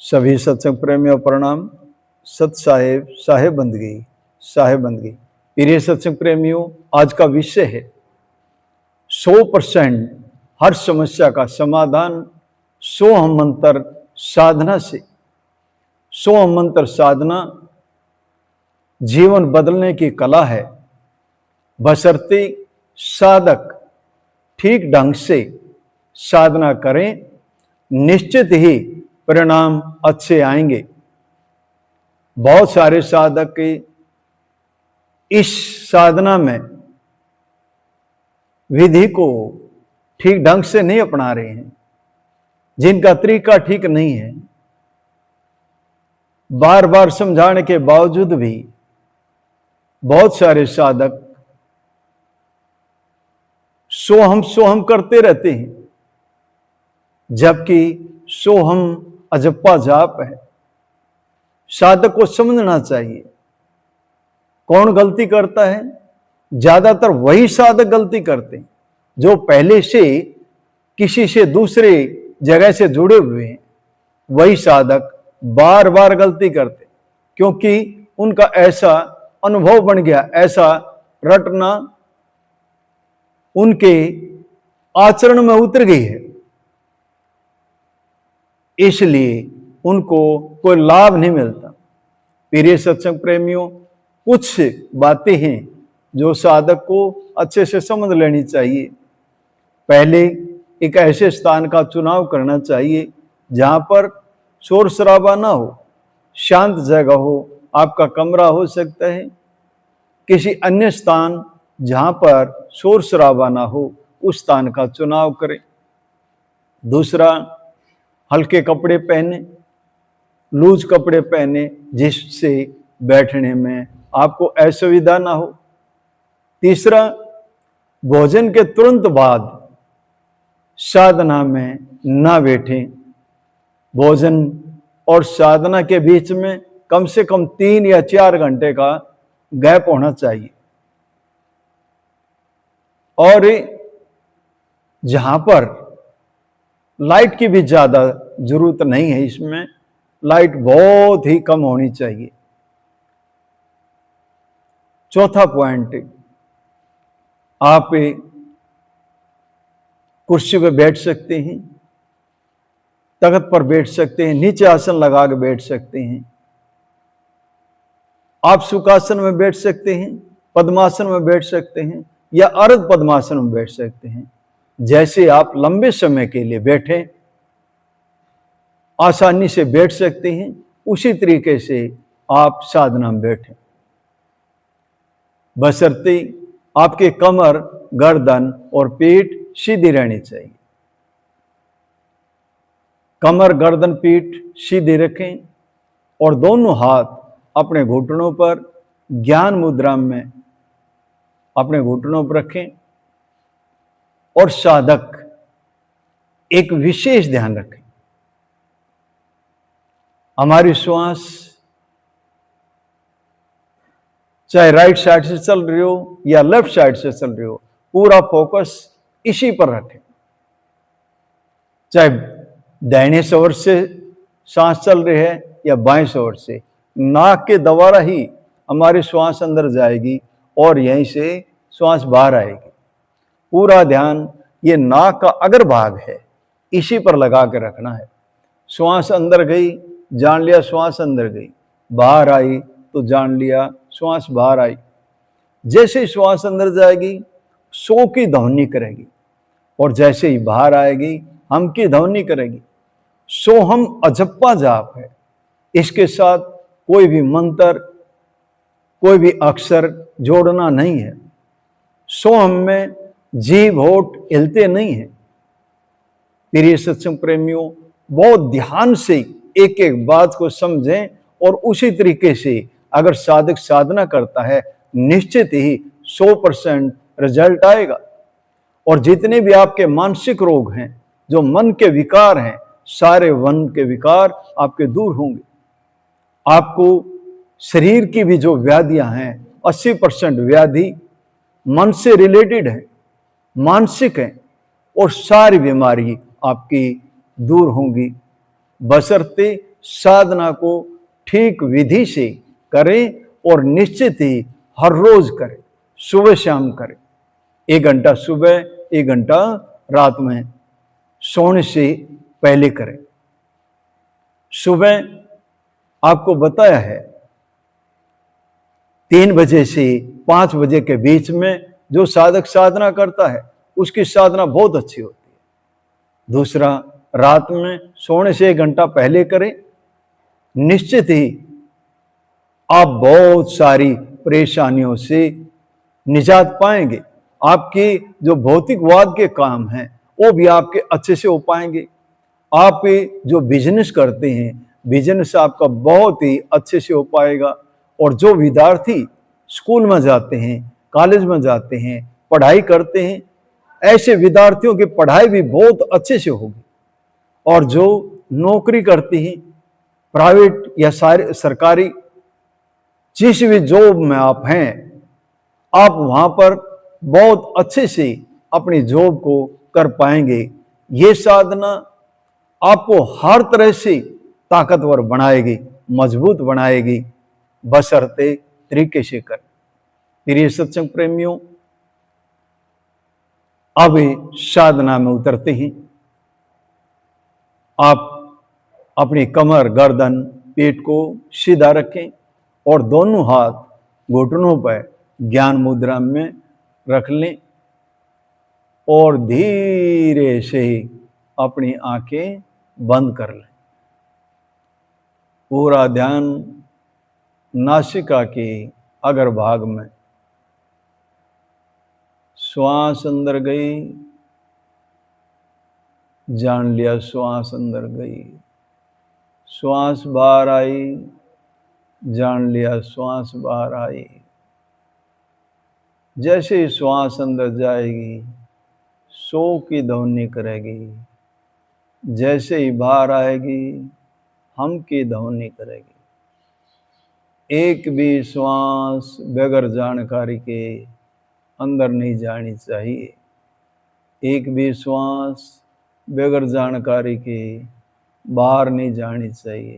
सभी सत्संग प्रेमियों प्रणाम। सत साहेब बंदगी। प्रिय सत्संग प्रेमियों, आज का विषय है 100% हर समस्या का समाधान सोहम मंत्र साधना से। सोहम मंत्र साधना जीवन बदलने की कला है, बशर्ते साधक ठीक ढंग से साधना करें, निश्चित ही परिणाम अच्छे आएंगे। बहुत सारे साधक इस साधना में विधि को ठीक ढंग से नहीं अपना रहे हैं, जिनका तरीका ठीक नहीं है। बार बार समझाने के बावजूद भी बहुत सारे साधक सोहम करते रहते हैं, जबकि सोहम अजप्पा जाप है। साधक को समझना चाहिए कौन गलती करता है। ज्यादातर वही साधक गलती करते हैं जो पहले से किसी से दूसरे जगह से जुड़े हुए हैं। वही साधक बार बार गलती करते, क्योंकि उनका ऐसा अनुभव बन गया, ऐसा रटना उनके आचरण में उतर गई है, इसलिए उनको कोई लाभ नहीं मिलता। प्रिय सत्संग प्रेमियों, कुछ बातें हैं जो साधक को अच्छे से समझ लेनी चाहिए। पहले एक ऐसे स्थान का चुनाव करना चाहिए जहां पर शोर शराबा ना हो, शांत जगह हो। आपका कमरा हो सकता है, किसी अन्य स्थान जहां पर शोर शराबा ना हो, उस स्थान का चुनाव करें। दूसरा, हल्के कपड़े पहने, लूज कपड़े पहने, जिससे बैठने में आपको असुविधा ना हो। तीसरा, भोजन के तुरंत बाद साधना में ना बैठें। भोजन और साधना के बीच में कम से कम 3 या 4 घंटे का गैप होना चाहिए। और जहां पर लाइट की भी ज्यादा जरूरत नहीं है, इसमें लाइट बहुत ही कम होनी चाहिए। चौथा पॉइंट, आप कुर्सी पर बैठ सकते हैं, तख्त पर बैठ सकते हैं, नीचे आसन लगा के बैठ सकते हैं। आप सुखासन में बैठ सकते हैं, पद्मासन में बैठ सकते हैं, या अर्ध पद्मासन में बैठ सकते हैं। जैसे आप लंबे समय के लिए बैठे, आसानी से बैठ सकते हैं, उसी तरीके से आप साधना में बैठें, बशर्ते आपके कमर, गर्दन और पीठ सीधी रहनी चाहिए। कमर, गर्दन, पीठ सीधी रखें और दोनों हाथ अपने घुटनों पर ज्ञान मुद्रा में अपने घुटनों पर रखें। और साधक एक विशेष ध्यान रखें, हमारी श्वास चाहे राइट साइड से चल रही हो या लेफ्ट साइड से चल रही हो, पूरा फोकस इसी पर रखें। चाहे दाहिने ओर से सांस चल रही है या बाएं ओर से, नाक के द्वारा ही हमारी श्वास अंदर जाएगी और यहीं से श्वास बाहर आएगी। पूरा ध्यान ये नाक का अगर भाग है, इसी पर लगा के रखना है। श्वास अंदर गई, जान लिया श्वास अंदर गई, बाहर आई तो जान लिया श्वास बाहर आई। जैसे ही श्वास अंदर जाएगी, सो की ध्वनि करेगी, और जैसे ही बाहर आएगी, हम की ध्वनि करेगी। सोहम अजप्पा जाप है। इसके साथ कोई भी मंत्र, कोई भी अक्षर जोड़ना नहीं है। सोहम में जीभ होठ हिलते नहीं है। प्रिय सत्संग प्रेमियों, बहुत ध्यान से एक एक बात को समझें, और उसी तरीके से अगर साधक साधना करता है, निश्चित ही 100% रिजल्ट आएगा। और जितने भी आपके मानसिक रोग हैं, जो मन के विकार हैं, सारे मन के विकार आपके दूर होंगे। आपको शरीर की भी जो व्याधियां हैं, 80% व्याधि मन से रिलेटेड है, मानसिक है, और सारी बीमारी आपकी दूर होंगी, बशर्ते साधना को ठीक विधि से करें और निश्चित ही हर रोज करें, सुबह शाम करें। 1 घंटा सुबह, 1 घंटा रात में सोने से पहले करें। सुबह आपको बताया है 3 बजे से 5 बजे के बीच में जो साधक साधना करता है उसकी साधना बहुत अच्छी होती है। दूसरा, रात में सोने से 1 घंटा पहले करें। निश्चित ही आप बहुत सारी परेशानियों से निजात पाएंगे। आपके जो भौतिकवाद के काम हैं वो भी आपके अच्छे से हो पाएंगे। आप जो बिजनेस करते हैं, बिजनेस आपका बहुत ही अच्छे से हो पाएगा। और जो विद्यार्थी स्कूल में जाते हैं, कॉलेज में जाते हैं, पढ़ाई करते हैं, ऐसे विद्यार्थियों की पढ़ाई भी बहुत अच्छे से होगी। और जो नौकरी करती हैं, प्राइवेट या सरकारी, जिस भी जॉब में आप हैं, आप वहां पर बहुत अच्छे से अपनी जॉब को कर पाएंगे। ये साधना आपको हर तरह से ताकतवर बनाएगी, मजबूत बनाएगी, बशर्ते तरीके से कर। प्रिय सत्संग प्रेमियों, अब साधना में उतरते हैं। आप अपनी कमर, गर्दन, पेट को सीधा रखें और दोनों हाथ घुटनों पर ज्ञान मुद्रा में रख लें और धीरे से अपनी आंखें बंद कर लें। पूरा ध्यान नासिका के अग्र भाग में। श्वास अंदर गई, जान लिया श्वास अंदर गई। श्वास बाहर आई, जान लिया श्वास बाहर आई। जैसे ही श्वास अंदर जाएगी, सो की ध्वनि करेगी। जैसे ही बाहर आएगी, हम की ध्वनि करेगी। एक भी श्वास बगैर जानकारी के अंदर नहीं जानी चाहिए। एक भी श्वास बगैर जानकारी के बाहर नहीं जानी चाहिए।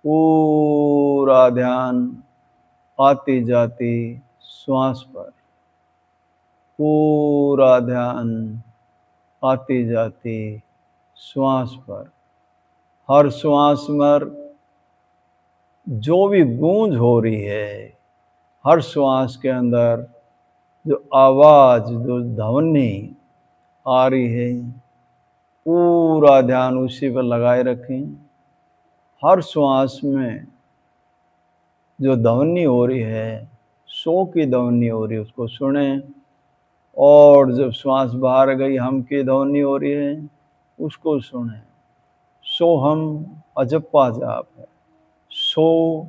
पूरा ध्यान आती जाती श्वास पर, पूरा ध्यान आती जाती श्वास पर। हर श्वास में जो भी गूंज हो रही है, हर श्वास के अंदर जो आवाज, जो ध्वनि आ रही है, पूरा ध्यान उसी पर लगाए रखें। हर श्वास में जो ध्वनि हो रही है, सो की ध्वनि हो रही है, उसको सुने। और जब श्वास बाहर गई, हम की ध्वनि हो रही है, उसको सुने। सो हम अजप्पा जाप है। सो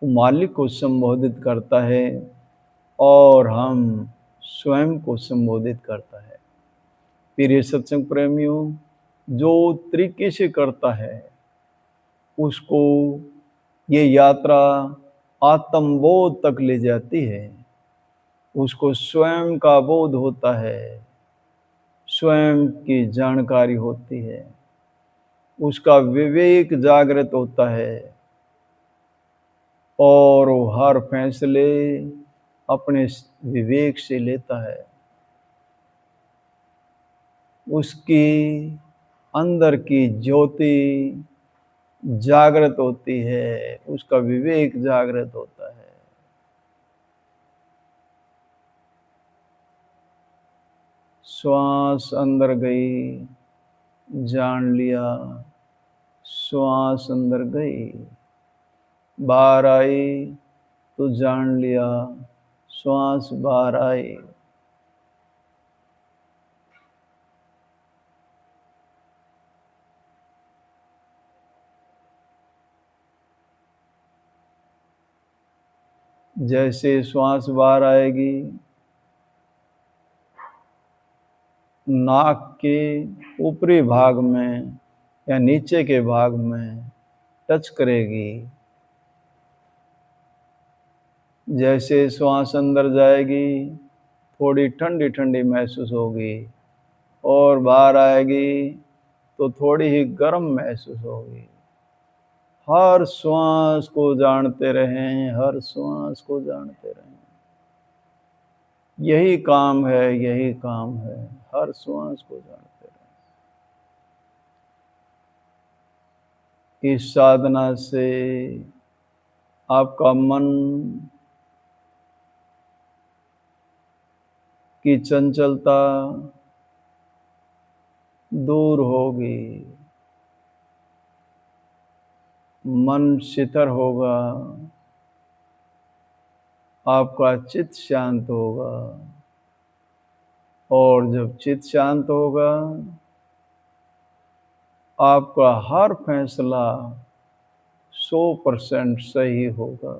मालिक को संबोधित करता है और हम स्वयं को संबोधित करता है। प्रिय सत्संग प्रेमियों, जो तरीके से करता है उसको ये यात्रा आत्मबोध तक ले जाती है। उसको स्वयं का बोध होता है, स्वयं की जानकारी होती है, उसका विवेक जागृत होता है और वो हर फैसले अपने विवेक से लेता है। उसकी अंदर की ज्योति जागृत होती है, उसका विवेक जागृत होता है। श्वास अंदर गई, जान लिया श्वास अंदर गई। बाहर आई तो जान लिया श्वास बाहर आई। जैसे श्वास बाहर आएगी, नाक के ऊपरी भाग में या नीचे के भाग में टच करेगी। जैसे श्वास अंदर जाएगी, थोड़ी ठंडी ठंडी महसूस होगी और बाहर आएगी तो थोड़ी ही गर्म महसूस होगी। हर श्वास को जानते रहें, हर श्वास को जानते रहें। यही काम है, यही काम है, हर श्वास को जानते रहें। इस साधना से आपका मन की चंचलता दूर होगी, मन शिथिल होगा, आपका चित्त शांत होगा, और जब चित्त शांत होगा आपका हर फैसला 100% सही होगा।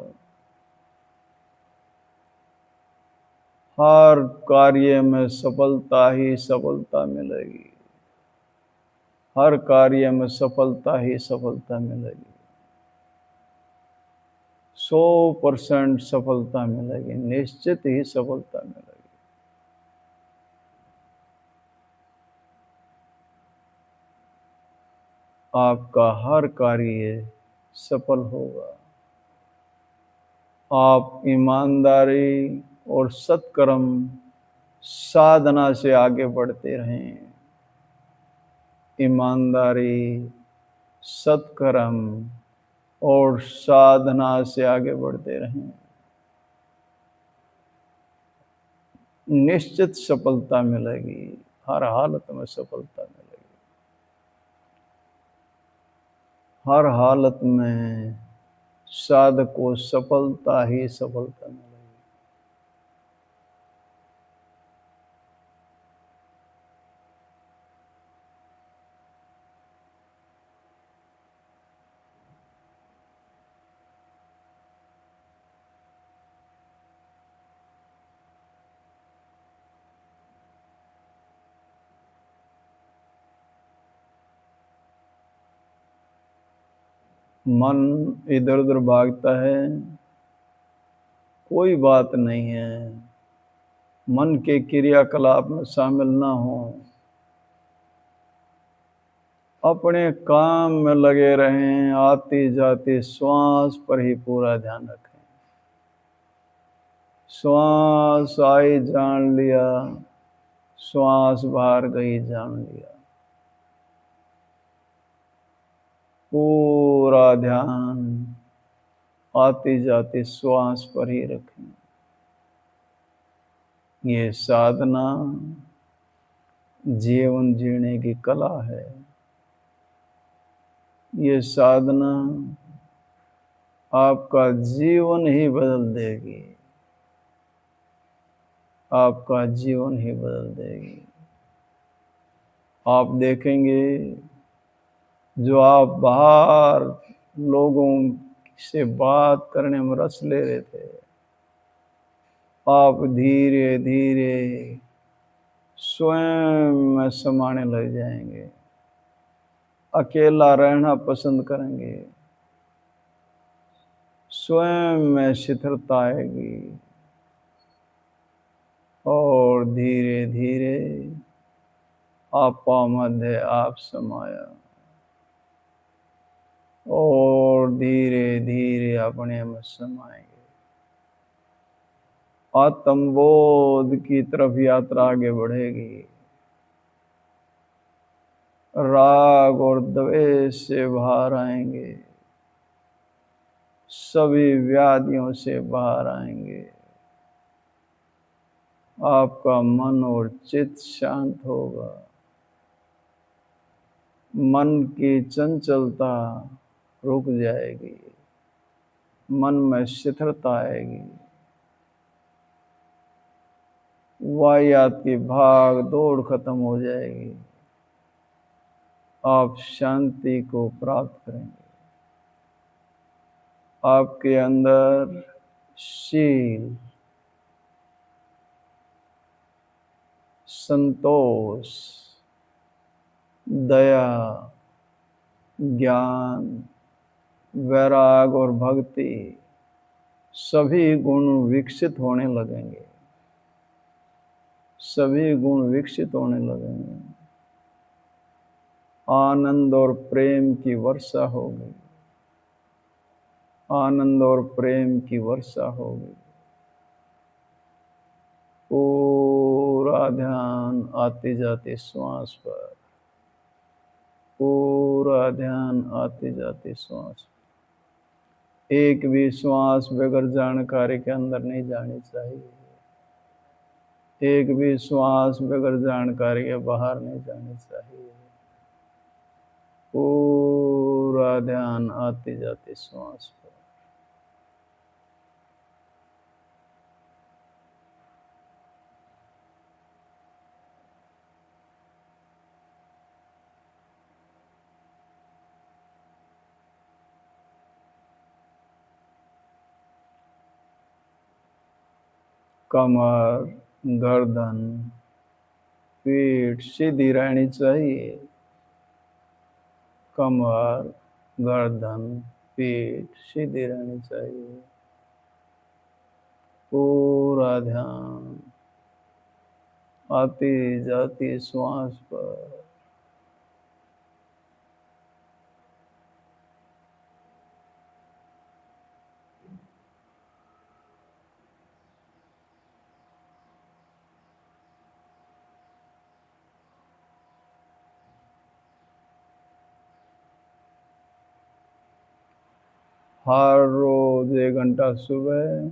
हर कार्य में सफलता ही सफलता मिलेगी, हर कार्य में सफलता ही सफलता मिलेगी, 100% सफलता मिलेगी, निश्चित ही सफलता मिलेगी। आपका हर कार्य सफल होगा। आप ईमानदारी और सत्कर्म साधना से आगे बढ़ते रहें। ईमानदारी, सत्कर्म और साधना से आगे बढ़ते रहें। निश्चित सफलता मिलेगी, हर हालत में सफलता मिलेगी, हर हालत में साधक को सफलता ही सफलता मिलेगी। मन इधर उधर भागता है, कोई बात नहीं है। मन के क्रियाकलाप में शामिल ना हो, अपने काम में लगे रहें। आती जाती श्वास पर ही पूरा ध्यान रखें। श्वास आई जान लिया, श्वास बाहर गई जान लिया। पूरा ध्यान आती जाती श्वास पर ही रखें। ये साधना जीवन जीने की कला है। ये साधना आपका जीवन ही बदल देगी, आपका जीवन ही बदल देगी। आप देखेंगे जो आप बाहर लोगों से बात करने में रस ले रहे थे, आप धीरे धीरे स्वयं में समाने लग जाएंगे। अकेला रहना पसंद करेंगे, स्वयं में शिथिलता आएगी, और धीरे धीरे आपा मध्य आप समाया, और धीरे धीरे अपने में समाएंगे। आत्मबोध की तरफ यात्रा आगे बढ़ेगी। राग और द्वेष से बाहर आएंगे, सभी व्याधियों से बाहर आएंगे। आपका मन और चित्त शांत होगा, मन की चंचलता रुक जाएगी, मन में शिथिलता आएगी, वाहियात की भाग दौड़ खत्म हो जाएगी। आप शांति को प्राप्त करेंगे। आपके अंदर शील, संतोष, दया, ज्ञान, वैराग और भक्ति सभी गुण विकसित होने लगेंगे, सभी गुण विकसित होने लगेंगे। आनंद और प्रेम की वर्षा होगी। आनंद और प्रेम की वर्षा होगी। पूरा ध्यान आते जाते श्वास पर, पूरा ध्यान आते जाते श्वास पर। एक भी श्वास बगैर जानकारी के अंदर नहीं जानी चाहिए, एक भी श्वास बगैर जानकारी के बाहर नहीं जानी चाहिए। पूरा ध्यान आते जाते श्वास पर। कमर, गर्दन, पीठ सीधी रहनी चाहिए। कमर, गर्दन, पीठ सीधी रहनी चाहिए। पूरा ध्यान आती जाती श्वास पर। हर रोज 1 घंटा सुबह,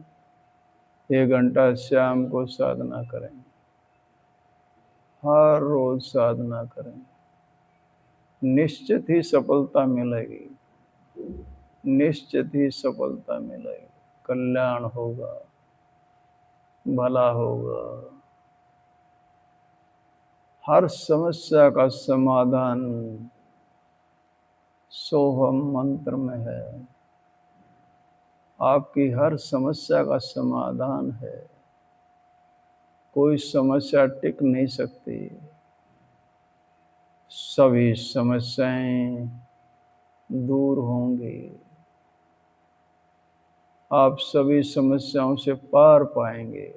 1 घंटा शाम को साधना करें। हर रोज साधना करें, निश्चित ही सफलता मिलेगी, निश्चित ही सफलता मिलेगी। कल्याण होगा, भला होगा। हर समस्या का समाधान सोहम मंत्र में है। आपकी हर समस्या का समाधान है। कोई समस्या टिक नहीं सकती। सभी समस्याएं दूर होंगी। आप सभी समस्याओं से पार पाएंगे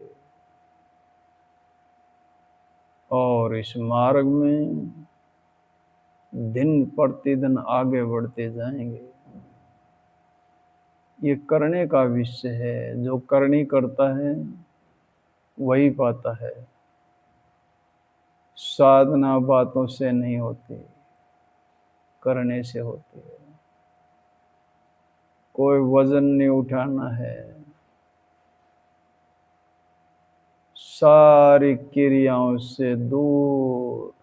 और इस मार्ग में दिन प्रतिदिन आगे बढ़ते जाएंगे। ये करने का विषय है। जो करनी करता है वही पाता है। साधना बातों से नहीं होती, करने से होती है। कोई वजन नहीं उठाना है, सारी क्रियाओं से दूर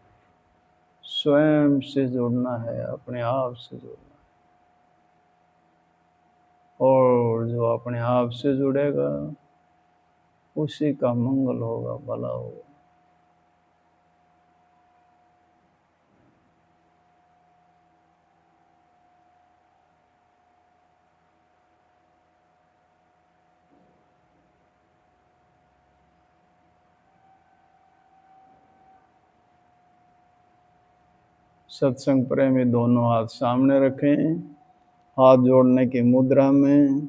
स्वयं से जुड़ना है, अपने आप से जुड़ना है। और जो अपने आप से जुड़ेगा उसी का मंगल होगा, भला होगा। सत्संग प्रेमी दोनों हाथ सामने रखें, हाथ जोड़ने की मुद्रा में,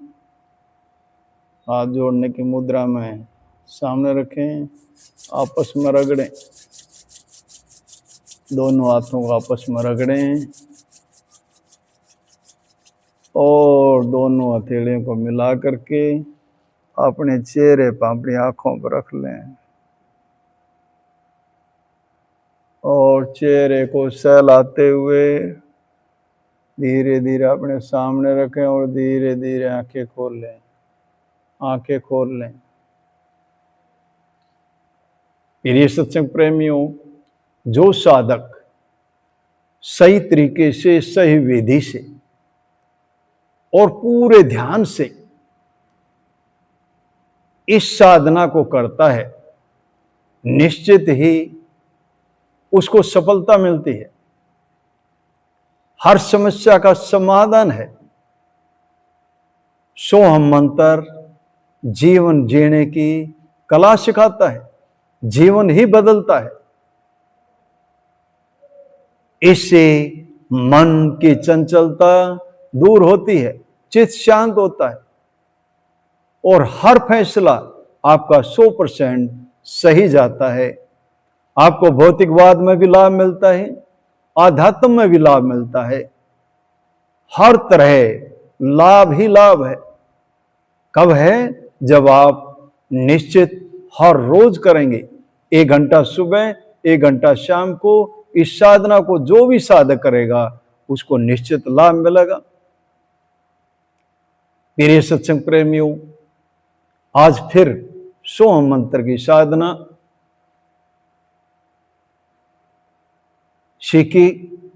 हाथ जोड़ने की मुद्रा में सामने रखें। आपस में रगड़ें, दोनों हाथों को आपस में रगड़ें और दोनों हथेलियों को मिला करके अपने चेहरे पर, अपनी आँखों पर रख लें और चेहरे को सहलाते हुए धीरे धीरे अपने सामने रखें और धीरे धीरे आंखें खोल लें, आंखें खोल लें। प्रिय सत्संग प्रेमियों, जो साधक सही तरीके से, सही विधि से और पूरे ध्यान से इस साधना को करता है, निश्चित ही उसको सफलता मिलती है। हर समस्या का समाधान है। सोहम मंत्र जीवन जीने की कला सिखाता है, जीवन ही बदलता है। इससे मन की चंचलता दूर होती है, चित्त शांत होता है और हर फैसला आपका 100% सही जाता है। आपको भौतिकवाद में भी लाभ मिलता है, आध्यात्म में भी लाभ मिलता है। हर तरह लाभ ही लाभ है। कब है? जब आप निश्चित हर रोज करेंगे, 1 घंटा सुबह 1 घंटा शाम को। इस साधना को जो भी साधक करेगा उसको निश्चित लाभ मिलेगा। प्रिय सत्संग प्रेमियों, आज फिर सोहम मंत्र की साधना सीखी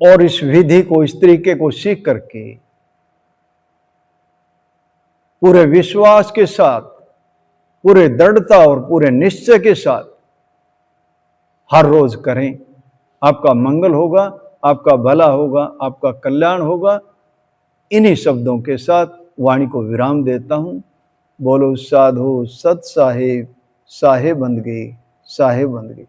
और इस विधि को, इस तरीके को सीख करके पूरे विश्वास के साथ, पूरे दृढ़ता और पूरे निश्चय के साथ हर रोज करें। आपका मंगल होगा, आपका भला होगा, आपका कल्याण होगा। इन्हीं शब्दों के साथ वाणी को विराम देता हूं। बोलो साधु सत साहेब, साहेब बंदगी, साहेब बंदगी।